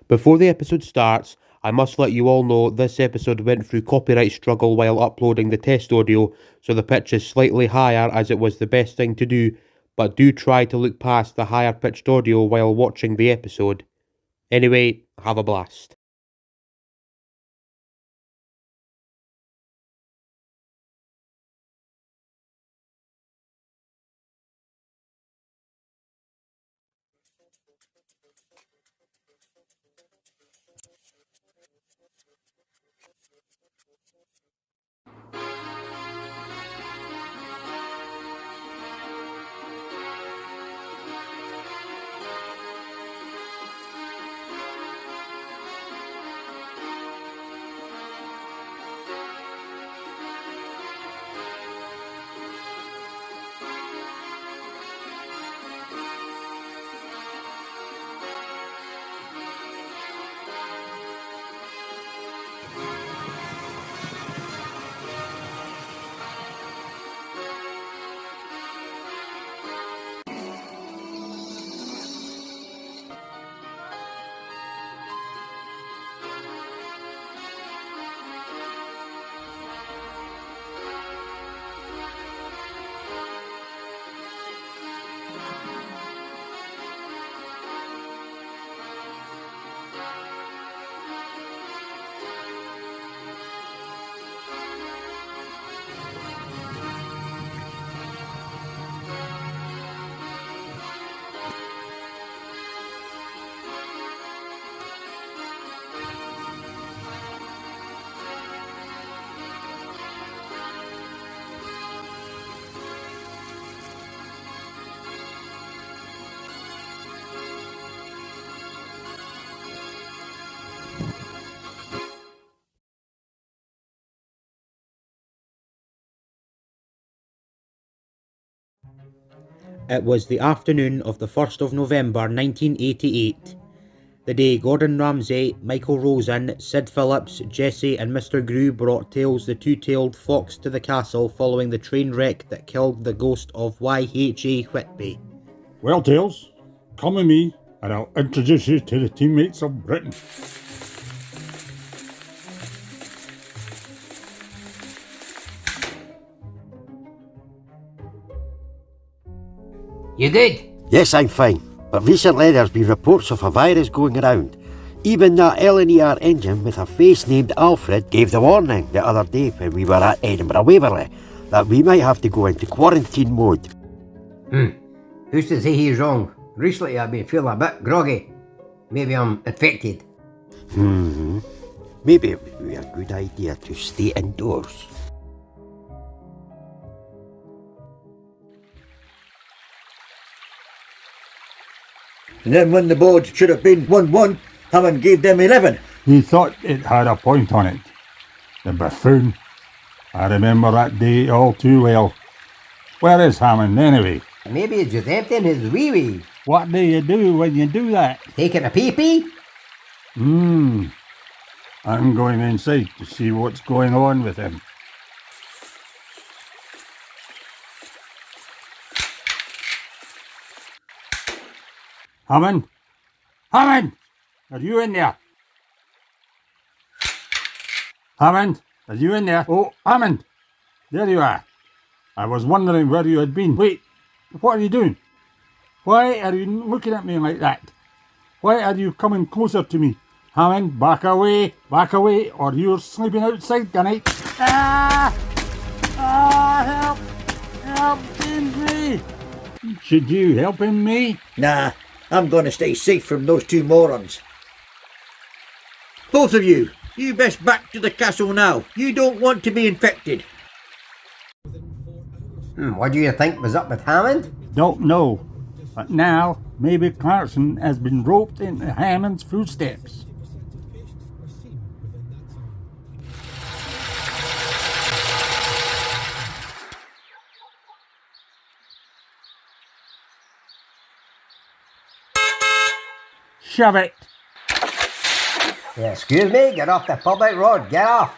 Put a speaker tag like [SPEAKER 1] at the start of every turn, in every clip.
[SPEAKER 1] Before the episode starts, I must let you all know this episode went through copyright struggle while uploading the test audio, so the pitch is slightly higher as it was the best thing to do, but do try to look past the higher pitched audio while watching the episode. Anyway, have a blast. It was the afternoon of the 1st of November 1988. The day Gordon Ramsay, Michael Rosen, Sid Phillips, Jesse and Mr. Grew brought Tails the two-tailed fox to the castle following the train wreck that killed the ghost of Y.H.A. Whitby.
[SPEAKER 2] Well, Tails, come with me and I'll introduce you to the teammates of Britain.
[SPEAKER 3] You good?
[SPEAKER 4] Yes, I'm fine, but recently there's been reports of a virus going around. Even that LNER engine with a face named Alfred gave the warning the other day when we were at Edinburgh Waverley that we might have to go into quarantine mode.
[SPEAKER 3] Who's to say he's wrong? Recently I've been feeling a bit groggy. Maybe I'm infected.
[SPEAKER 4] Maybe it would be a good idea to stay indoors.
[SPEAKER 5] And then when the board should have been 1-1, Hammond gave them 11.
[SPEAKER 2] He thought it had a point on it. The buffoon. I remember that day all too well. Where is Hammond anyway?
[SPEAKER 3] Maybe he's just emptying his wee-wee.
[SPEAKER 2] What do you do when you do that?
[SPEAKER 3] Taking a pee-pee?
[SPEAKER 2] I'm going inside to see what's going on with him. Hammond? Hammond! Are you in there? Hammond? Are you in there? Oh, Hammond! There you are. I was wondering where you had been. Wait, what are you doing? Why are you looking at me like that? Why are you coming closer to me? Hammond, back away, or you're sleeping outside tonight. Help! Helping me! Should you helping me?
[SPEAKER 5] Nah, I'm going to stay safe from those two morons. Both of you, you best back to the castle now. You don't want to be infected.
[SPEAKER 3] What do you think was up with Hammond?
[SPEAKER 2] Don't know, but now maybe Clarkson has been roped into Hammond's footsteps. Shove it!
[SPEAKER 3] Yeah, excuse me, get off the public road, get off!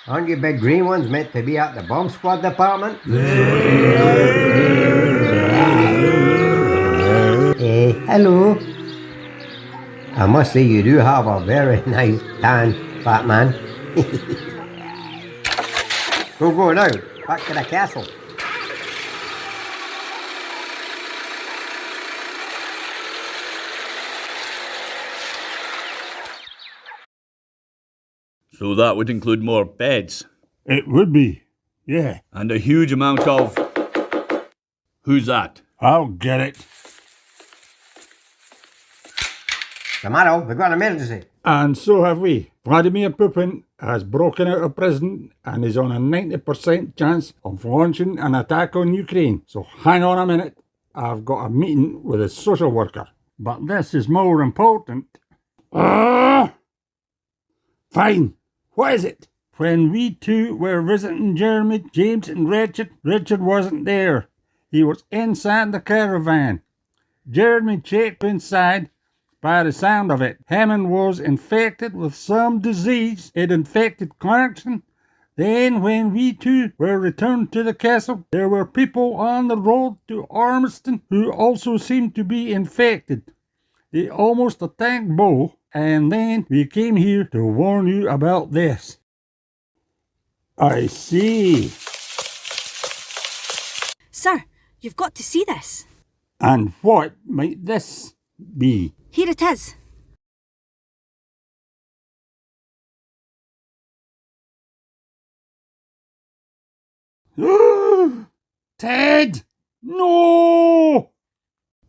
[SPEAKER 3] Aren't you big green ones meant to be at the bomb squad department? Hello. I must say you do have a very nice tan, fat man. Go now, back to the castle.
[SPEAKER 6] So that would include more beds.
[SPEAKER 2] It would be, yeah.
[SPEAKER 6] And a huge amount of... Who's that?
[SPEAKER 2] I'll get it.
[SPEAKER 3] Tomorrow, we've got an emergency.
[SPEAKER 2] And so have we. Vladimir Putin has broken out of prison and is on a 90% chance of launching an attack on Ukraine. So hang on a minute. I've got a meeting with a social worker. But this is more important. Fine. What is it? When we two were visiting Jeremy, James and Richard wasn't there. He was inside the caravan. Jeremy checked inside. By the sound of it, Hammond was infected with some disease. It infected Clarkson. Then when we two were returned to the castle, there were people on the road to Ormiston who also seemed to be infected. They almost attacked Bo, and then we came here to warn you about this. I see.
[SPEAKER 7] Sir, you've got to see this.
[SPEAKER 2] And what might this be?
[SPEAKER 7] Here it is.
[SPEAKER 2] Ted! No!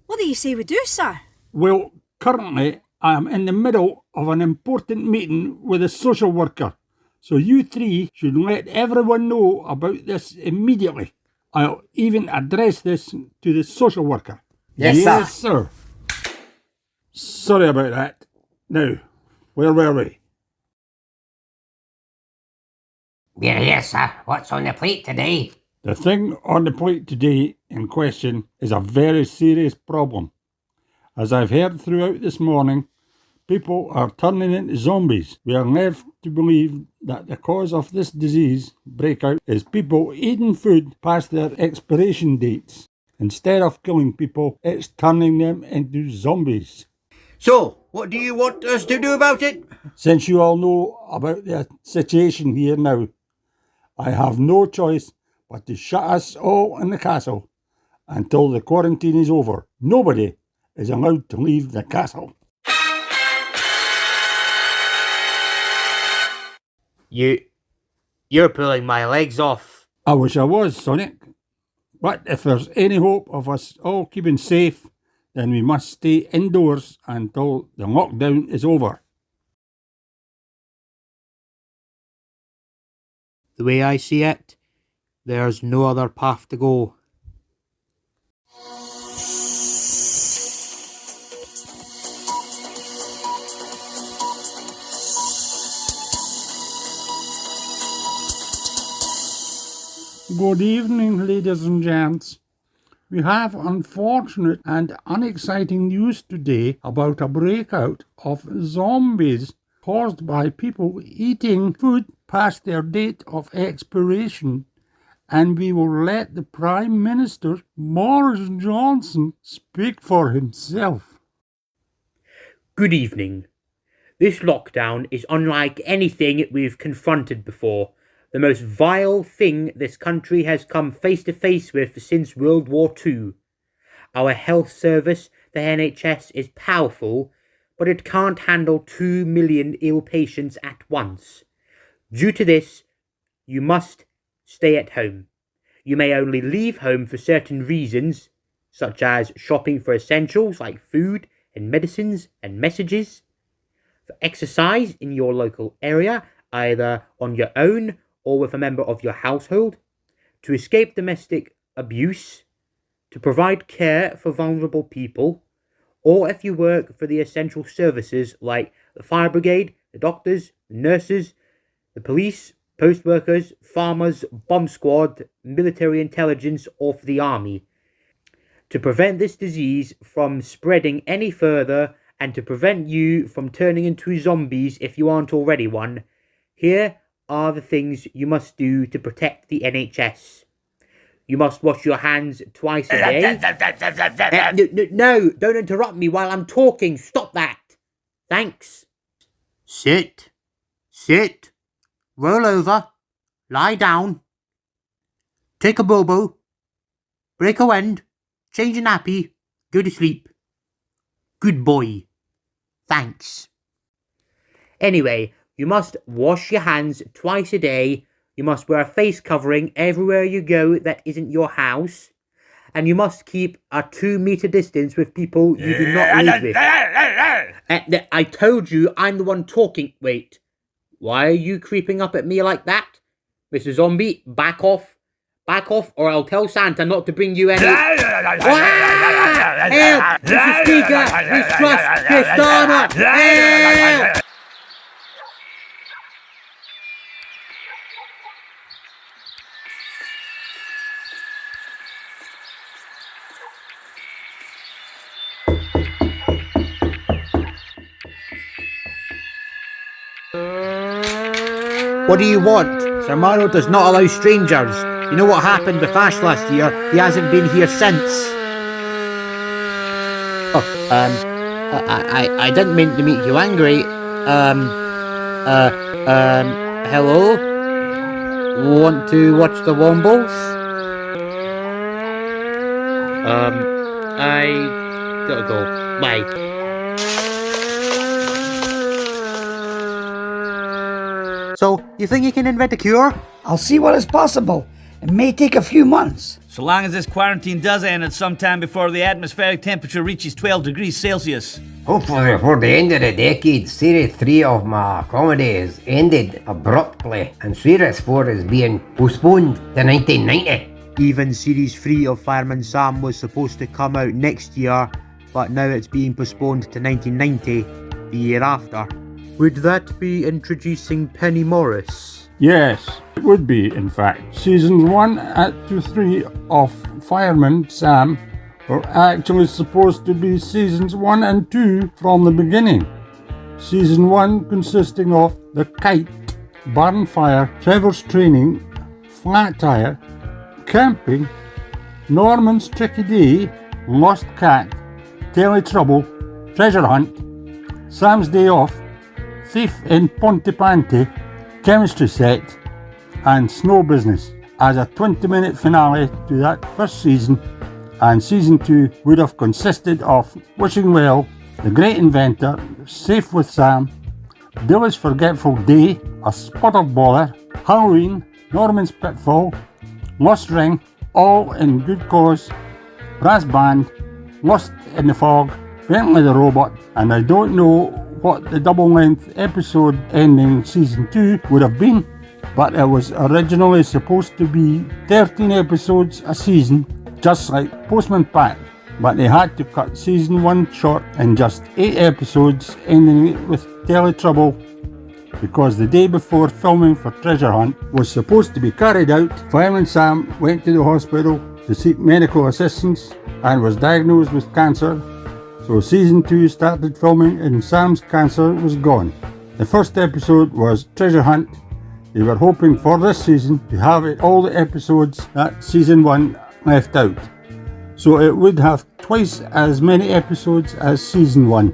[SPEAKER 7] What do you say we do, sir?
[SPEAKER 2] Well, currently I am in the middle of an important meeting with a social worker, so you three should let everyone know about this immediately. I'll even address this to the social worker.
[SPEAKER 3] Yes,
[SPEAKER 2] sir. Sorry about that. Now, where were we?
[SPEAKER 3] We're here, sir. What's on the plate today?
[SPEAKER 2] The thing on the plate today in question is a very serious problem. As I've heard throughout this morning, people are turning into zombies. We are left to believe that the cause of this disease breakout is people eating food past their expiration dates. Instead of killing people, it's turning them into zombies.
[SPEAKER 5] So, what do you want us to do about it?
[SPEAKER 2] Since you all know about the situation here now, I have no choice but to shut us all in the castle until the quarantine is over. Nobody is allowed to leave the castle.
[SPEAKER 1] You're pulling my legs off.
[SPEAKER 2] I wish I was, Sonic. But if there's any hope of us all keeping safe, then we must stay indoors until the lockdown is over.
[SPEAKER 1] The way I see it, there's no other path to go.
[SPEAKER 2] Good evening, ladies and gents. We have unfortunate and unexciting news today about a breakout of zombies caused by people eating food past their date of expiration, and we will let the Prime Minister, Boris Johnson, speak for himself.
[SPEAKER 8] Good evening. This lockdown is unlike anything we've confronted before. The most vile thing this country has come face to face with since World War II. Our health service, the NHS, is powerful, but it can't handle 2 million ill patients at once. Due to this, you must stay at home. You may only leave home for certain reasons, such as shopping for essentials like food and medicines and messages, for exercise in your local area, either on your own or with a member of your household, to escape domestic abuse, to provide care for vulnerable people, or if you work for the essential services like the fire brigade, the doctors, the nurses, the police, post workers, farmers, bomb squad, military intelligence, or for the army, to prevent this disease from spreading any further and to prevent you from turning into zombies if you aren't already one. Here are the things you must do to protect the NHS. You must wash your hands twice a day. No, don't interrupt me while I'm talking. Stop that. Thanks. Sit. Roll over. Lie down. Take a bobo. Break a wind. Change a nappy. Go to sleep. Good boy. Thanks. Anyway, you must wash your hands twice a day. You must wear a face covering everywhere you go that isn't your house. And you must keep a 2-meter distance with people you do not live with. I told you I'm the one talking. Wait, why are you creeping up at me like that? Mr. Zombie, back off. Back off, or I'll tell Santa not to bring you any... Help! Mr. Speaker! Miss Trust! Miss Dharma! Help!
[SPEAKER 9] What do you want? Sir Mario does not allow strangers. You know what happened with Ash last year? He hasn't been here since. I didn't mean to make you angry. Hello? Want to watch the Wombles? I gotta go. Bye. So, you think you can invent a cure?
[SPEAKER 10] I'll see what is possible. It may take a few months.
[SPEAKER 6] So long as this quarantine does end at some time before the atmospheric temperature reaches 12 degrees Celsius.
[SPEAKER 3] Hopefully before the end of the decade, Series 3 of my comedy is ended abruptly and Series 4 is being postponed to 1990.
[SPEAKER 1] Even Series 3 of Fireman Sam was supposed to come out next year, but now it's being postponed to 1990, the year after. Would that be introducing Penny Morris?
[SPEAKER 2] Yes, it would be, in fact. Seasons 1 to 3 of Fireman Sam were actually supposed to be seasons 1 and 2 from the beginning. Season 1 consisting of The Kite, Barn Fire, Trevor's Training, Flat Tire, Camping, Norman's Tricky Day, Lost Cat, Telly Trouble, Treasure Hunt, Sam's Day Off, Thief in Pontypanty, Chemistry Set, and Snow Business as a 20-minute finale to that first season, and season 2 would have consisted of Wishing Well, The Great Inventor, Safe with Sam, Billy's Forgetful Day, A Spot of Bother, Halloween, Norman's Pitfall, Lost Ring, All in Good Cause, Brass Band, Lost in the Fog, Bentley the Robot, and I don't know what the double-length episode ending season 2 would have been, but it was originally supposed to be 13 episodes a season, just like Postman Pat, but they had to cut season 1 short in just 8 episodes, ending it with Telly Trouble, because the day before filming for Treasure Hunt was supposed to be carried out, Fireman Sam went to the hospital to seek medical assistance and was diagnosed with cancer. So season 2 started filming and Sam's cancer was gone. The first episode was Treasure Hunt. They were hoping for this season to have all the episodes that season 1 left out. So it would have twice as many episodes as season 1.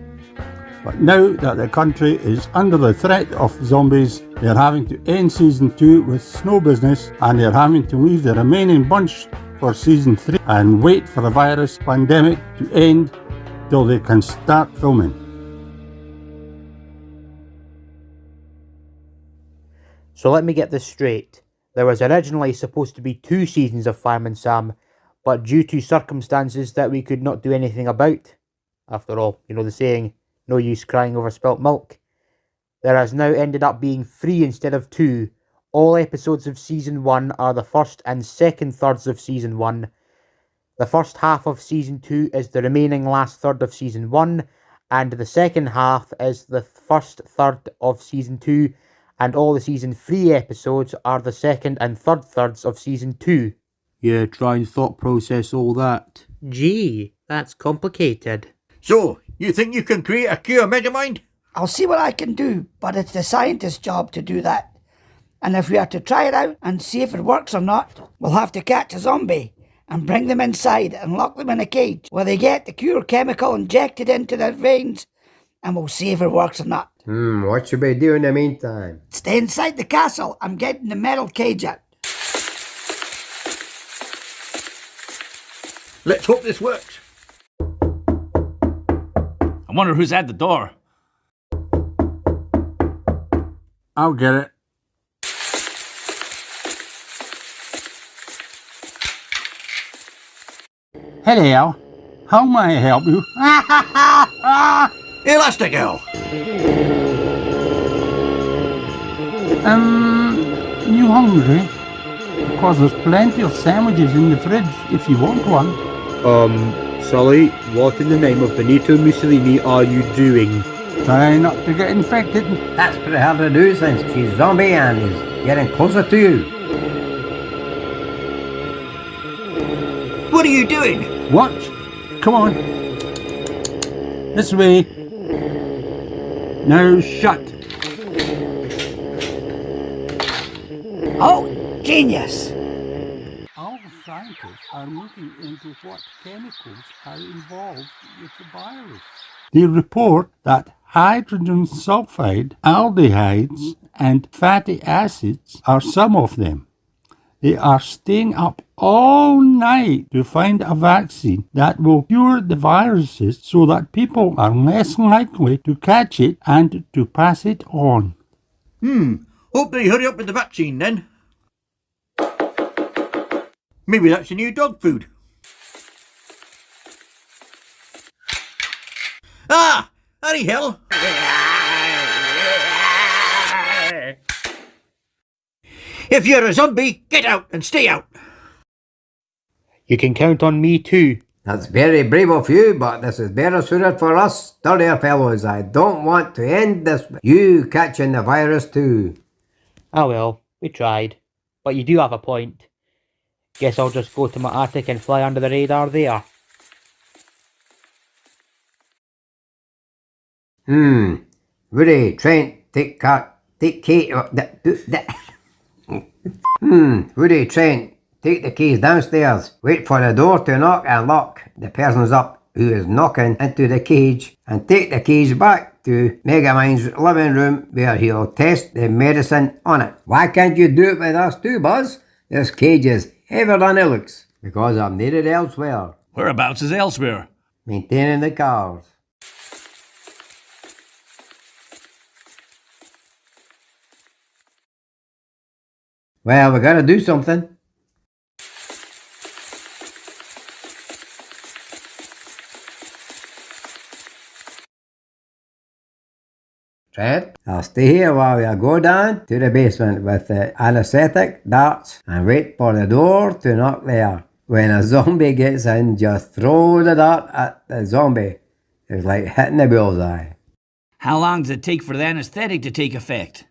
[SPEAKER 2] But now that the country is under the threat of zombies, they're having to end season 2 with Snow Business, and they're having to leave the remaining bunch for season 3 and wait for the virus pandemic to end till they can start filming.
[SPEAKER 9] So let me get this straight. There was originally supposed to be 2 seasons of Fireman Sam, but due to circumstances that we could not do anything about, after all, you know the saying, no use crying over spilt milk, there has now ended up being 3 instead of 2. All episodes of season 1 are the first and second thirds of season 1. The first half of season 2 is the remaining last third of season 1, and the second half is the first third of season 2, and all the season 3 episodes are the second and third thirds of season 2.
[SPEAKER 1] Yeah, try and thought process all that.
[SPEAKER 9] Gee, that's complicated.
[SPEAKER 5] So, you think you can create a cure, Megamind?
[SPEAKER 10] I'll see what I can do, but it's the scientist's job to do that. And if we are to try it out and see if it works or not, we'll have to catch a zombie and bring them inside and lock them in a cage where they get the cure chemical injected into their veins, and we'll see if it works or not.
[SPEAKER 3] What should we do in the meantime?
[SPEAKER 10] Stay inside the castle. I'm getting the metal cage out.
[SPEAKER 5] Let's hope this works.
[SPEAKER 6] I wonder who's at the door.
[SPEAKER 2] I'll get it. Hello. How may I help you?
[SPEAKER 5] Elastigirl!
[SPEAKER 2] You hungry? Because there's plenty of sandwiches in the fridge if you want one.
[SPEAKER 9] Sully, what in the name of Benito Mussolini are you doing?
[SPEAKER 2] Try not to get infected.
[SPEAKER 3] That's pretty hard to do since she's zombie and is getting closer to you.
[SPEAKER 5] What are you doing?
[SPEAKER 2] Watch. Come on. This way. Now shut.
[SPEAKER 10] Oh, genius!
[SPEAKER 2] Our scientists are looking into what chemicals are involved with the virus. They report that hydrogen sulfide, aldehydes, and fatty acids are some of them. They are staying up all night to find a vaccine that will cure the viruses so that people are less likely to catch it and to pass it on.
[SPEAKER 5] Hope they hurry up with the vaccine then. Maybe that's the new dog food. Ah! Harry Hill! If you're a zombie, get out and stay out.
[SPEAKER 9] You can count on me too.
[SPEAKER 3] That's very brave of you, but this is better suited for us sturdier fellows. I don't want to end this with you catching the virus too.
[SPEAKER 9] Ah well, we tried. But you do have a point. Guess I'll just go to my attic and fly under the radar there.
[SPEAKER 3] Woody, Trent, take Kate. Woody, Trent, take the keys downstairs. Wait for the door to knock and lock the person's up who is knocking into the cage, and take the keys back to Megamind's living room where he'll test the medicine on it. Why can't you do it with us too, Buzz? This cage is heavier than it looks because I'm needed elsewhere.
[SPEAKER 6] Whereabouts is elsewhere?
[SPEAKER 3] Maintaining the cars. Well, we gotta do something. Trent, I'll stay here while we go down to the basement with the anesthetic darts and wait for the door to knock there. When a zombie gets in, just throw the dart at the zombie. It's like hitting the bullseye.
[SPEAKER 6] How long does it take for the anesthetic to take effect?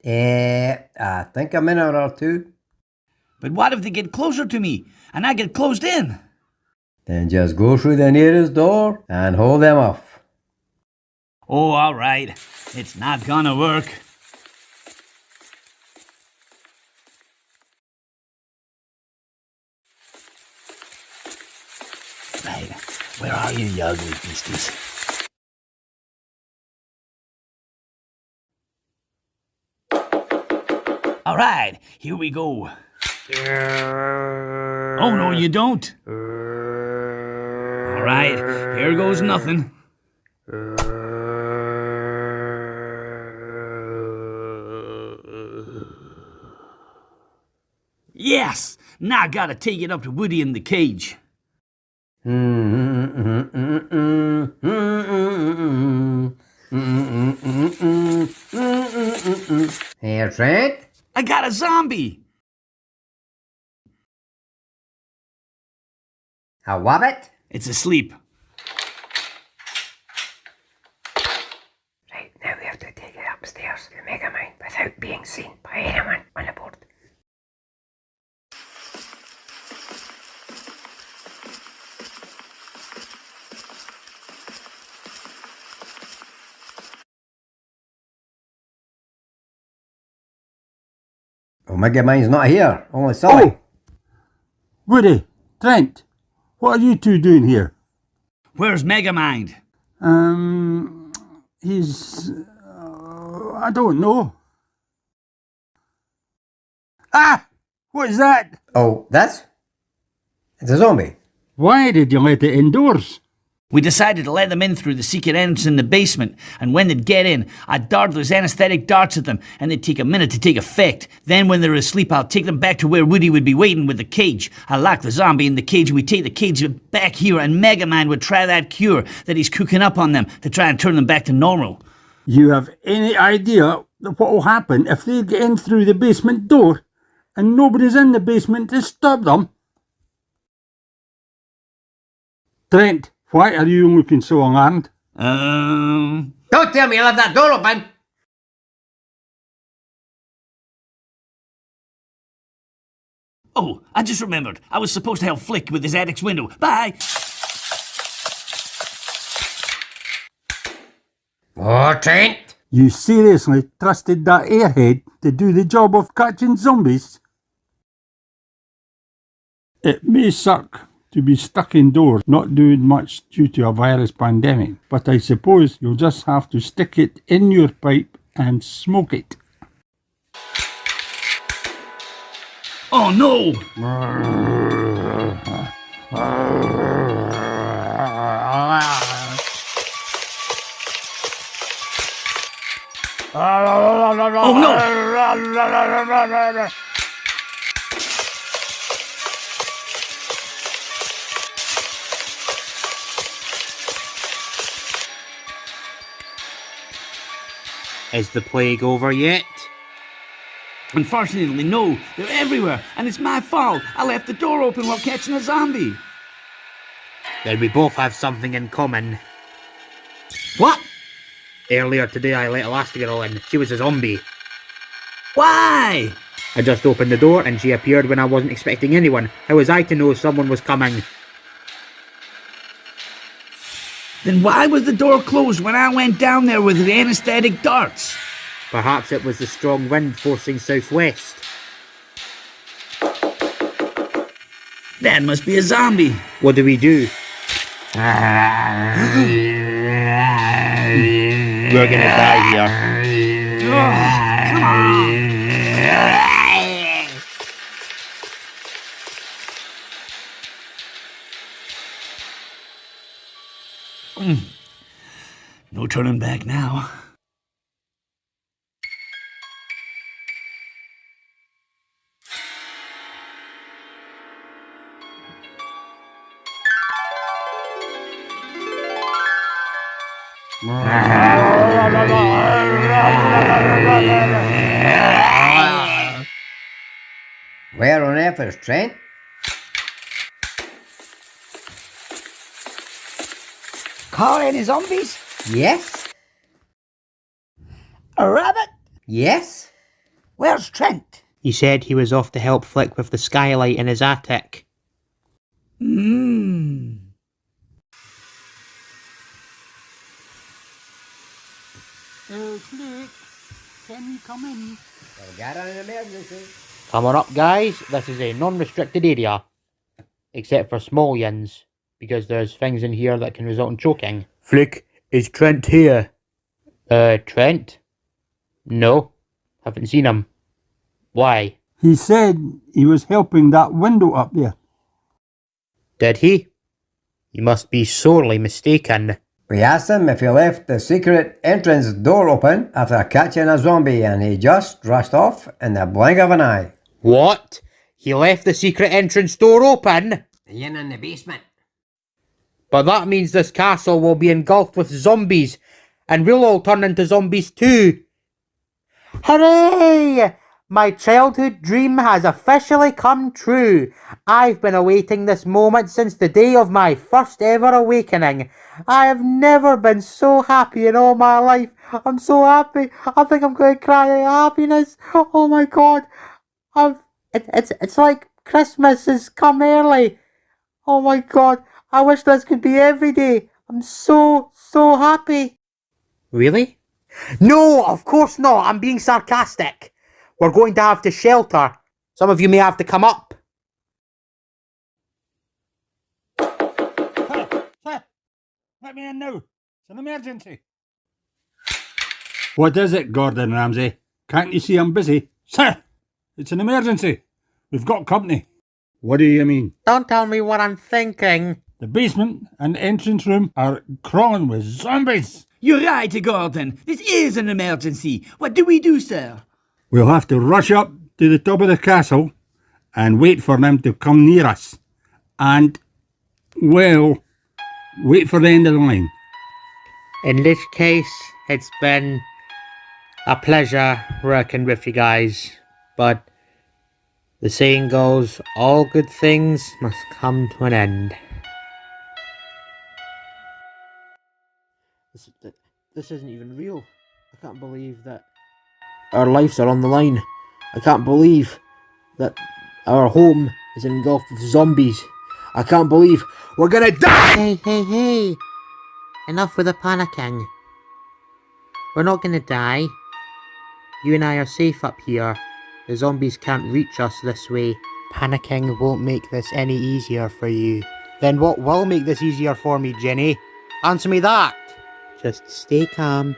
[SPEAKER 3] I think a minute or two.
[SPEAKER 6] But what if they get closer to me and I get closed in?
[SPEAKER 3] Then just go through the nearest door and hold them off.
[SPEAKER 6] Oh, all right. It's not gonna work. Right. Where are you, you ugly beasties? All right, here we go. Oh, no, you don't. All right, here goes nothing. Yes! Now I gotta take it up to Woody in the cage.
[SPEAKER 3] Hey, Trent?
[SPEAKER 6] I got a zombie!
[SPEAKER 3] A wabbit?
[SPEAKER 6] It's asleep.
[SPEAKER 3] Right, now we have to take it upstairs to Megamind without being seen by anyone on the board. Well, Megamine's not here, only Sully.
[SPEAKER 2] Oh! Woody, Trent, what are you two doing here?
[SPEAKER 6] Where's Megamind?
[SPEAKER 2] He's... I don't know. Ah! What is that?
[SPEAKER 3] Oh, that's? It's a zombie.
[SPEAKER 2] Why did you let it indoors?
[SPEAKER 6] We decided to let them in through the secret entrance in the basement, and when they'd get in, I'd dart those anesthetic darts at them, and they'd take a minute to take effect. Then when they're asleep, I'll take them back to where Woody would be waiting with the cage. I'll lock the zombie in the cage, and we'd take the cage back here, and Megamind would try that cure that he's cooking up on them to try and turn them back to normal.
[SPEAKER 2] You have any idea what will happen if they get in through the basement door, and nobody's in the basement to stop them? Trent, why are you looking so alarmed?
[SPEAKER 3] Don't tell me you left that door open!
[SPEAKER 6] Oh, I just remembered. I was supposed to help Flick with his attic's window. Bye!
[SPEAKER 3] Oh, Trent!
[SPEAKER 2] You seriously trusted that airhead to do the job of catching zombies? It may suck to be stuck indoors, not doing much due to a virus pandemic, but I suppose you'll just have to stick it in your pipe and smoke it.
[SPEAKER 6] Oh no! Oh no!
[SPEAKER 9] Is the plague over yet?
[SPEAKER 6] Unfortunately, no. They're everywhere, and it's my fault. I left the door open while catching a zombie.
[SPEAKER 9] Then we both have something in common.
[SPEAKER 6] What?
[SPEAKER 9] Earlier today I let Elastigirl in. She was a zombie.
[SPEAKER 6] Why?
[SPEAKER 9] I just opened the door and she appeared when I wasn't expecting anyone. How was I to know someone was coming?
[SPEAKER 6] Then why was the door closed when I went down there with the anesthetic darts?
[SPEAKER 9] Perhaps it was the strong wind forcing southwest.
[SPEAKER 6] That must be a zombie.
[SPEAKER 9] What do we do? We're gonna die here.
[SPEAKER 6] Oh, come on. No turning back now.
[SPEAKER 3] Where on earth is Trent?
[SPEAKER 10] Call any zombies?
[SPEAKER 3] Yes?
[SPEAKER 10] A rabbit?
[SPEAKER 3] Yes?
[SPEAKER 10] Where's Trent?
[SPEAKER 9] He said he was off to help Flick with the skylight in his attic.
[SPEAKER 10] Flick,
[SPEAKER 2] can you come in?
[SPEAKER 3] Well, got an emergency.
[SPEAKER 9] Come on up, guys. This is a non-restricted area. Except for small yins. Because there's things in here that can result in choking. Flick, is Trent here? Trent? No. Haven't seen him. Why?
[SPEAKER 2] He said he was helping that window up there.
[SPEAKER 9] Did he? You must be sorely mistaken.
[SPEAKER 3] We asked him if he left the secret entrance door open after catching a zombie, and he just rushed off in the blink of an eye.
[SPEAKER 9] What? He left the secret entrance door open?
[SPEAKER 3] The inn in the basement.
[SPEAKER 9] But that means this castle will be engulfed with zombies, and we'll all turn into zombies too. Hooray! My childhood dream has officially come true. I've been awaiting this moment since the day of my first ever awakening. I have never been so happy in all my life. I'm so happy. I think I'm going to cry at happiness. Oh my God. It's like Christmas has come early. Oh my God. I wish this could be every day. I'm so happy. Really? No, of course not. I'm being sarcastic. We're going to have to shelter. Some of you may have to come up.
[SPEAKER 2] Sir, let me in now. It's an emergency. What is it, Gordon Ramsay? Can't you see I'm busy? Sir, it's an emergency. We've got company. What do you mean?
[SPEAKER 9] Don't tell me what I'm thinking.
[SPEAKER 2] The basement and entrance room are crawling with zombies.
[SPEAKER 6] You're right, Gordon. This is an emergency. What do we do, sir?
[SPEAKER 2] We'll have to rush up to the top of the castle and wait for them to come near us. And, well, wait for the end of the line.
[SPEAKER 9] In this case, it's been a pleasure working with you guys, but the saying goes, all good things must come to an end. This isn't even real. I can't believe that our lives are on the line. I can't believe that our home is engulfed with zombies. I can't believe we're gonna die! Hey. Enough with the panicking. We're not gonna die. You and I are safe up here. The zombies can't reach us this way. Panicking won't make this any easier for you. Then what will make this easier for me, Jenny? Answer me that! Just stay calm,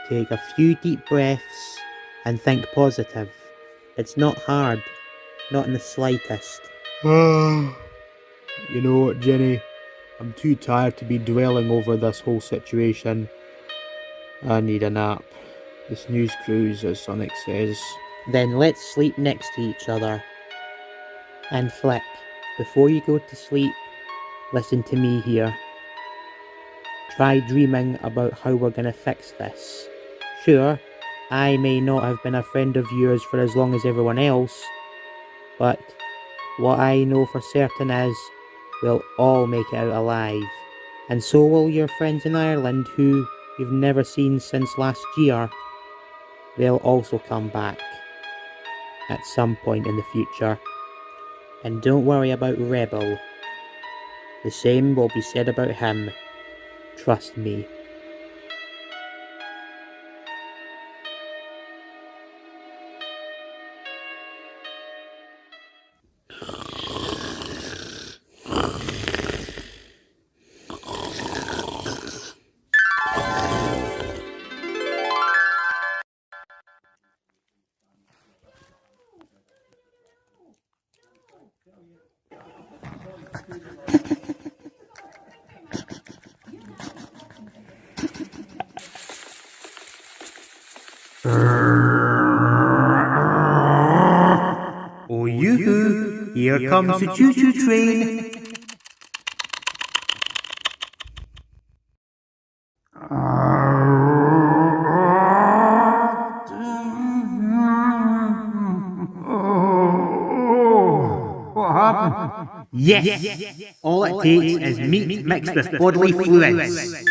[SPEAKER 9] take a few deep breaths, and think positive. It's not hard. Not in the slightest. You know what, Jenny? I'm too tired to be dwelling over this whole situation. I need a nap. The snooze cruise, as Sonic says. Then let's sleep next to each other. And Flick, before you go to sleep, listen to me here. Try dreaming about how we're gonna fix this. Sure, I may not have been a friend of yours for as long as everyone else, but what I know for certain is we'll all make it out alive. And so will your friends in Ireland who you've never seen since last year. They'll also come back at some point in the future. And don't worry about Rebel. The same will be said about him. Trust me. Oh, yoo-hoo! Here comes the choo-choo train!
[SPEAKER 2] What happened?
[SPEAKER 9] Yes! All it takes is meat mixed with bodily fluids.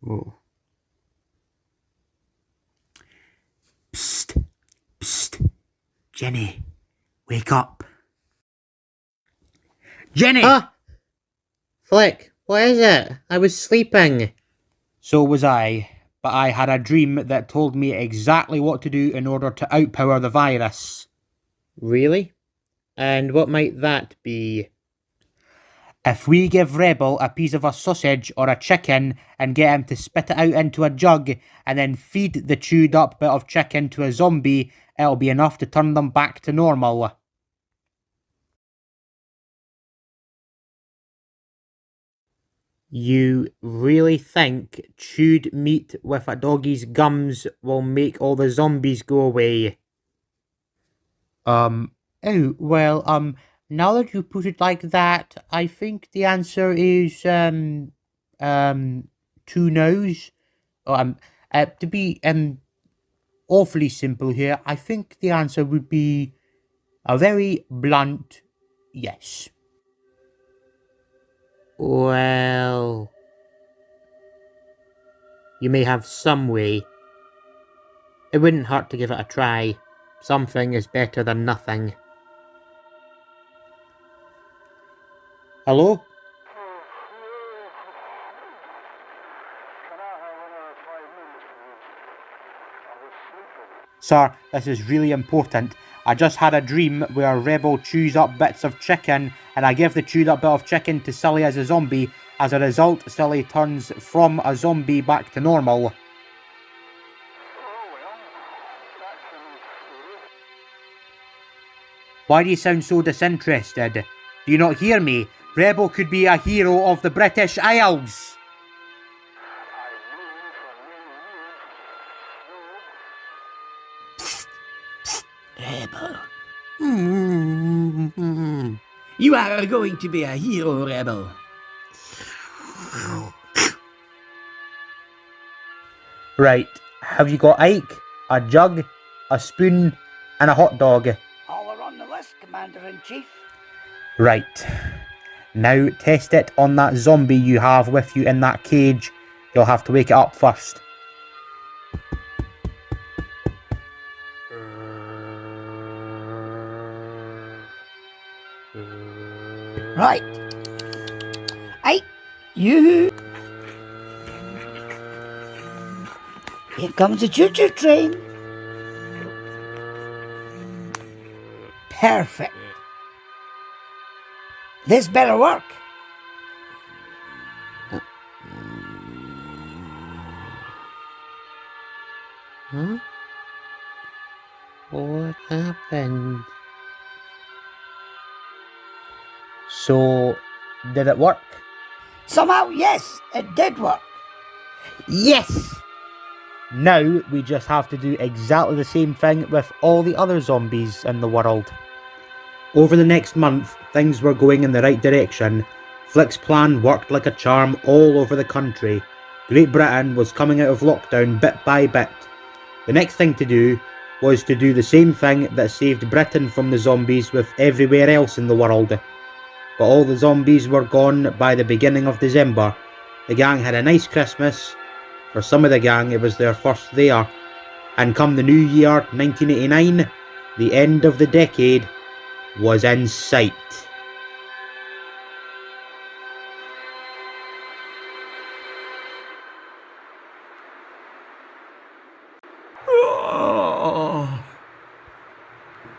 [SPEAKER 9] Oh. Psst. Jenny, wake up. Jenny! Flick, what is it? I was sleeping. So was I, but I had a dream that told me exactly what to do in order to outpower the virus. Really? And what might that be? If we give Rebel a piece of a sausage or a chicken and get him to spit it out into a jug and then feed the chewed up bit of chicken to a zombie, it'll be enough to turn them back to normal. You really think chewed meat with a doggy's gums will make all the zombies go away? Now that you put it like that, I think the answer is, 2 no's. To be, awfully simple here, I think the answer would be a very blunt yes. Well, you may have some way. It wouldn't hurt to give it a try. Something is better than nothing. Hello? Sir, this is really important. I just had a dream where Rebel chews up bits of chicken and I give the chewed up bit of chicken to Sully as a zombie. As a result, Sully turns from a zombie back to normal. Why do you sound so disinterested? Do you not hear me? Rebel could be a hero of the British Isles.
[SPEAKER 6] Rebel. You are going to be a hero, Rebel.
[SPEAKER 9] Right, have you got Ike, a jug, a spoon, and a hot dog?
[SPEAKER 10] All are on the list, Commander-in-Chief.
[SPEAKER 9] Right. Now test it on that zombie you have with you in that cage. You'll have to wake it up first.
[SPEAKER 10] Right. Hey, you. Here comes the choo-choo train. Perfect. This better work.
[SPEAKER 1] Huh? What happened?
[SPEAKER 9] So, did it work?
[SPEAKER 10] Somehow, yes, it did work.
[SPEAKER 9] Yes! Now we just have to do exactly the same thing with all the other zombies in the world. Over the next month, things were going in the right direction. Flick's plan worked like a charm all over the country. Great Britain was coming out of lockdown bit by bit. The next thing to do was to do the same thing that saved Britain from the zombies with everywhere else in the world. But all the zombies were gone by the beginning of December. The gang had a nice Christmas. For some of the gang, it was their first there. And come the new year, 1989, the end of the decade was in sight.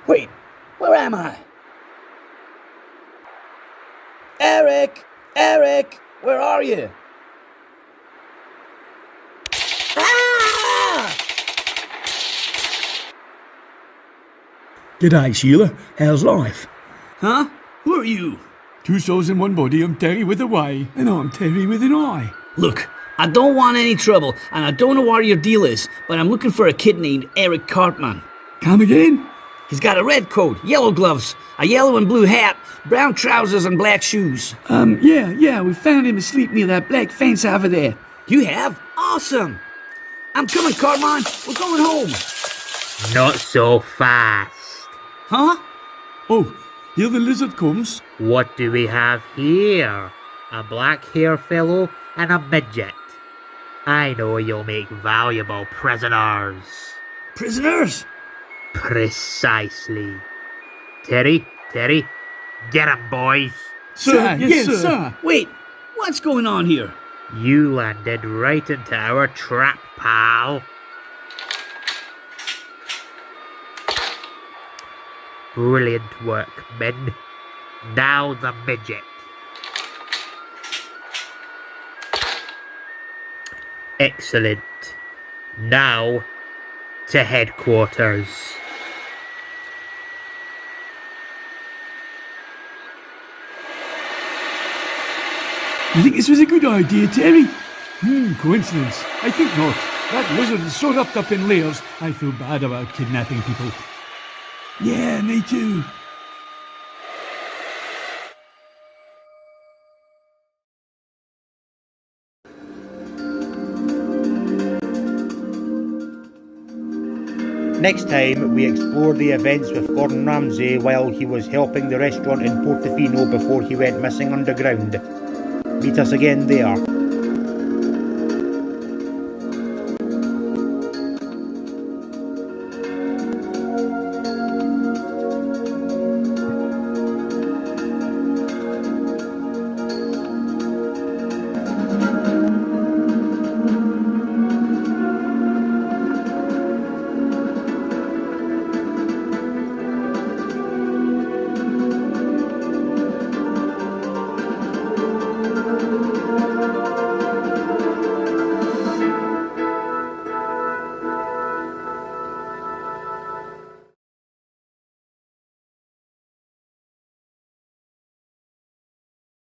[SPEAKER 6] Wait, where am I? Eric! Eric! Where are you? Ah!
[SPEAKER 2] G'day, Sheila. How's life?
[SPEAKER 6] Huh? Who are you?
[SPEAKER 2] Two souls in one body. I'm Terry with a Y. And I'm Terry with an I.
[SPEAKER 6] Look, I don't want any trouble, and I don't know what your deal is, but I'm looking for a kid named Eric Cartman.
[SPEAKER 2] Come again?
[SPEAKER 6] He's got a red coat, yellow gloves, a yellow and blue hat, brown trousers and black shoes.
[SPEAKER 2] Yeah, we found him asleep near that black fence over there.
[SPEAKER 6] You have? Awesome! I'm coming, Cartman. We're going home.
[SPEAKER 8] Not so fast.
[SPEAKER 6] Huh?
[SPEAKER 2] Oh, here the lizard comes.
[SPEAKER 8] What do we have here? A black-haired fellow and a midget. I know you'll make valuable prisoners.
[SPEAKER 6] Prisoners?
[SPEAKER 8] Precisely. Terry, get 'em, boys.
[SPEAKER 2] Sir, yes, sir.
[SPEAKER 6] Wait, what's going on here?
[SPEAKER 8] You landed right into our trap, pal. Brilliant work, men. Now the midget. Excellent. Now to headquarters.
[SPEAKER 2] You think this was a good idea, Terry? Coincidence. I think not. That lizard is so wrapped up in layers, I feel bad about kidnapping people. Yeah, me too.
[SPEAKER 9] Next time, we explore the events with Gordon Ramsay while he was helping the restaurant in Portofino before he went missing underground. Meet us again there.